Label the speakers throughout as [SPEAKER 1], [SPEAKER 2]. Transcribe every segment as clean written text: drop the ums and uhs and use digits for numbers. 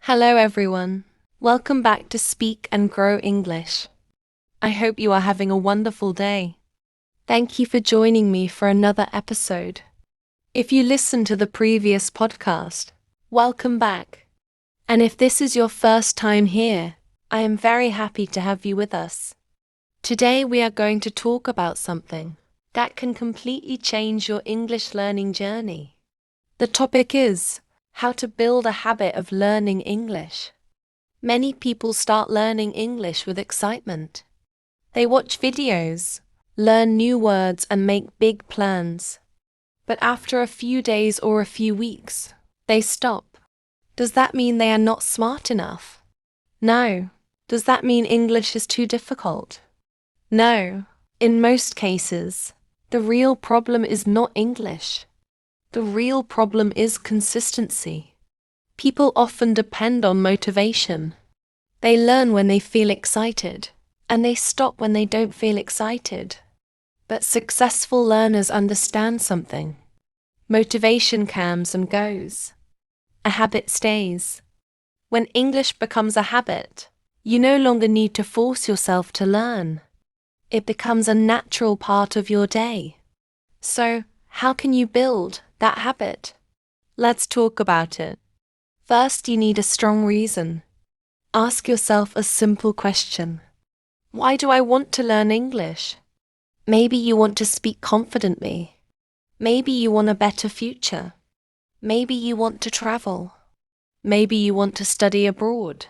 [SPEAKER 1] Hello everyone. Welcome back to Speak and Grow English. I hope you are having a wonderful day. Thank you for joining me for another episode. If you listened to the previous podcast, welcome back. And if this is your first time here, I am very happy to have you with us. Today we are going to talk about something that can completely change your English learning journey. The topic is how to build a habit of learning English. Many people start learning English with excitement. They watch videos, learn new words and make big plans. But after a few days or a few weeks, they stop. Does that mean they are not smart enough? No. Does that mean English is too difficult? No. In most cases, the real problem is not English. The real problem is consistency. People often depend on motivation. They learn when they feel excited, and they stop when they don't feel excited. But successful learners understand something. Motivation comes and goes. A habit stays. When English becomes a habit, you no longer need to force yourself to learn. It becomes a natural part of your day. So, how can you build that habit? Let's talk about it. First, you need a strong reason. Ask yourself a simple question. Why do I want to learn English? Maybe you want to speak confidently. Maybe you want a better future. Maybe you want to travel. Maybe you want to study abroad.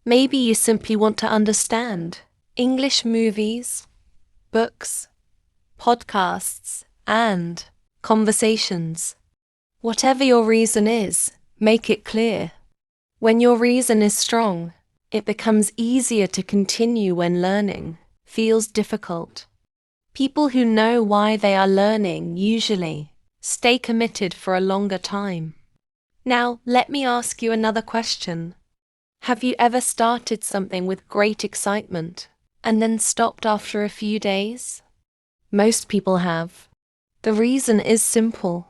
[SPEAKER 1] Maybe you simply want to understand English movies, books, podcasts, and conversations. Whatever your reason is, make it clear. When your reason is strong, it becomes easier to continue when learning feels difficult. People who know why they are learning usually stay committed for a longer time. Now, let me ask you another question. Have you ever started something with great excitement and then stopped after a few days? Most people have. The reason is simple.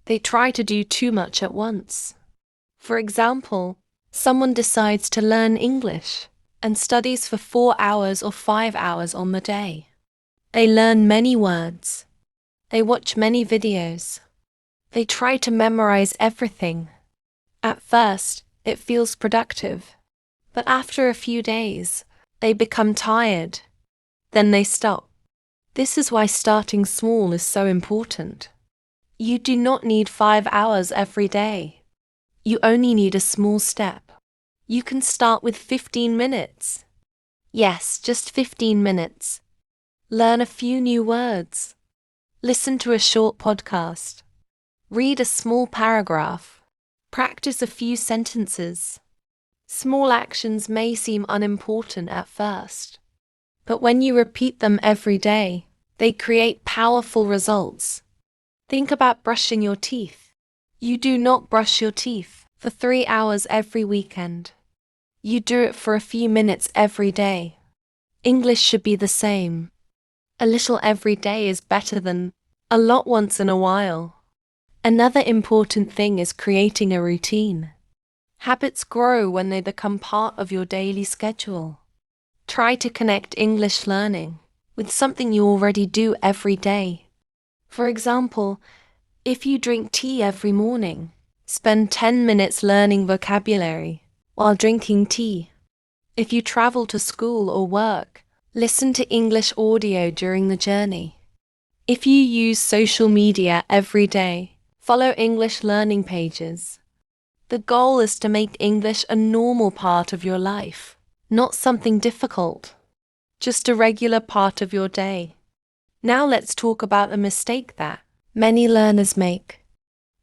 [SPEAKER 1] They try to do too much at once. For example, someone decides to learn English and studies for 4 hours or 5 hours on the day. They learn many words. They watch many videos. They try to memorize everything. At first, it feels productive, but after a few days, they become tired. Then they stop. This is why starting small is so important. You do not need 5 hours every day. You only need a small step. You can start with 15 minutes. Yes, just 15 minutes. Learn a few new words. Listen to a short podcast. Read a small paragraph. Practice a few sentences. Small actions may seem unimportant at first, but when you repeat them every day, they create powerful results. Think about brushing your teeth. You do not brush your teeth for 3 hours every weekend. You do it for a few minutes every day. English should be the same. A little every day is better than a lot once in a while. Another important thing is creating a routine. Habits grow when they become part of your daily schedule. Try to connect English learning with something you already do every day. For example, if you drink tea every morning, spend 10 minutes learning vocabulary while drinking tea. If you travel to school or work, listen to English audio during the journey. If you use social media every day, follow English learning pages. The goal is to make English a normal part of your life, not something difficult, just a regular part of your day. Now let's talk about a mistake that many learners make.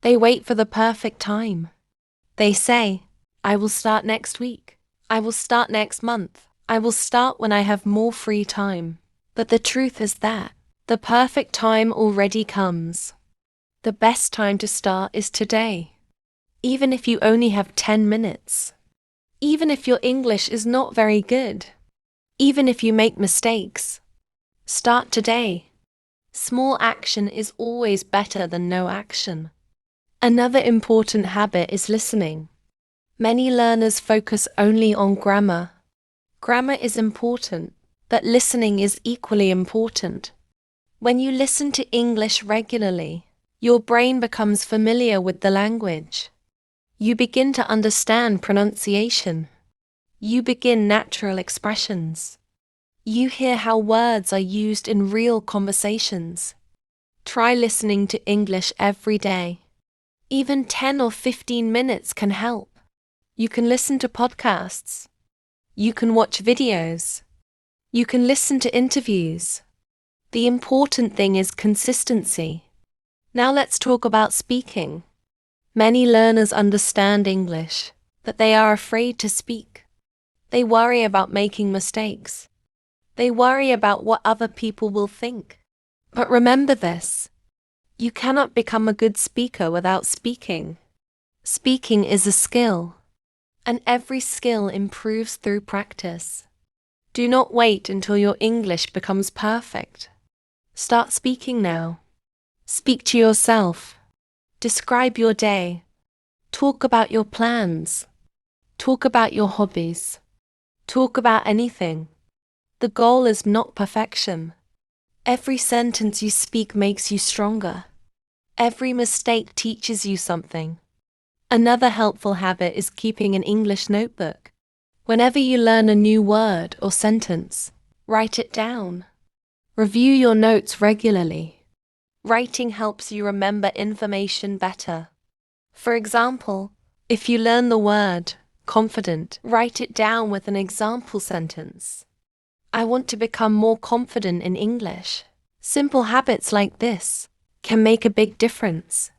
[SPEAKER 1] They wait for the perfect time. They say, I will start next week. I will start next month. I will start when I have more free time. But the truth is that the perfect time already comes. The best time to start is today. Even if you only have 10 minutes. Even if your English is not very good. Even if you make mistakes. Start today. Small action is always better than no action. Another important habit is listening. Many learners focus only on grammar. Grammar is important, but listening is equally important. When you listen to English regularly, your brain becomes familiar with the language. You begin to understand pronunciation. You begin natural expressions. You hear how words are used in real conversations. Try listening to English every day. Even 10 or 15 minutes can help. You can listen to podcasts. You can watch videos. You can listen to interviews. The important thing is consistency. Now let's talk about speaking. Many learners understand English, but they are afraid to speak. They worry about making mistakes. They worry about what other people will think. But remember this: you cannot become a good speaker without speaking. Speaking is a skill, and every skill improves through practice. Do not wait until your English becomes perfect. Start speaking now. Speak to yourself. Describe your day. Talk about your plans. Talk about your hobbies. Talk about anything. The goal is not perfection. Every sentence you speak makes you stronger. Every mistake teaches you something. Another helpful habit is keeping an English notebook. Whenever you learn a new word or sentence, write it down. Review your notes regularly. Writing helps you remember information better. For example, if you learn the word confident, write it down with an example sentence. I want to become more confident in English. Simple habits like this can make a big difference.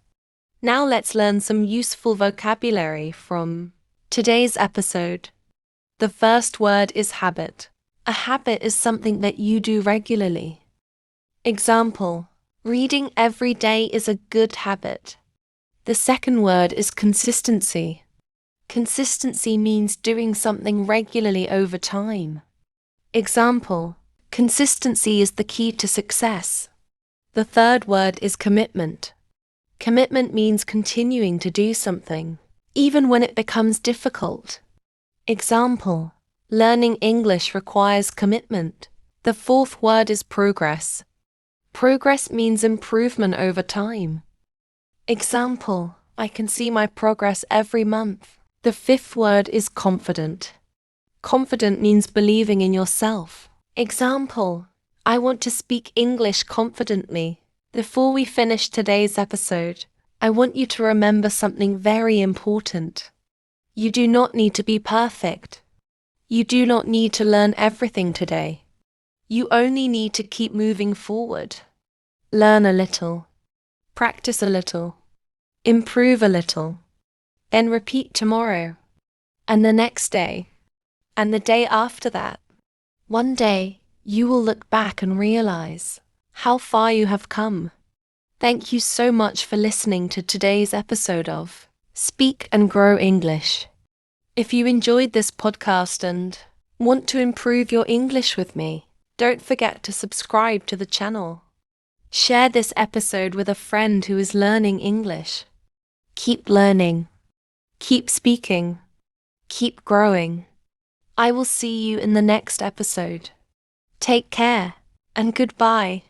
[SPEAKER 1] Now let's learn some useful vocabulary from today's episode. The first word is habit. A habit is something that you do regularly. Example: reading every day is a good habit. The second word is consistency. Consistency means doing something regularly over time. Example: consistency is the key to success. The third word is commitment. Commitment means continuing to do something, even when it becomes difficult. Example: learning English requires commitment. The fourth word is progress. Progress means improvement over time. Example: I can see my progress every month. The fifth word is confident. Confident means believing in yourself. Example: I want to speak English confidently. Before we finish today's episode, I want you to remember something very important. You do not need to be perfect. You do not need to learn everything today. You only need to keep moving forward. Learn a little. Practice a little. Improve a little. Then repeat tomorrow. And the next day. And the day after that. One day, you will look back and realize how far you have come. Thank you so much for listening to today's episode of Speak and Grow English. If you enjoyed this podcast and want to improve your English with me, don't forget to subscribe to the channel. Share this episode with a friend who is learning English. Keep learning. Keep speaking. Keep growing. I will see you in the next episode. Take care and goodbye.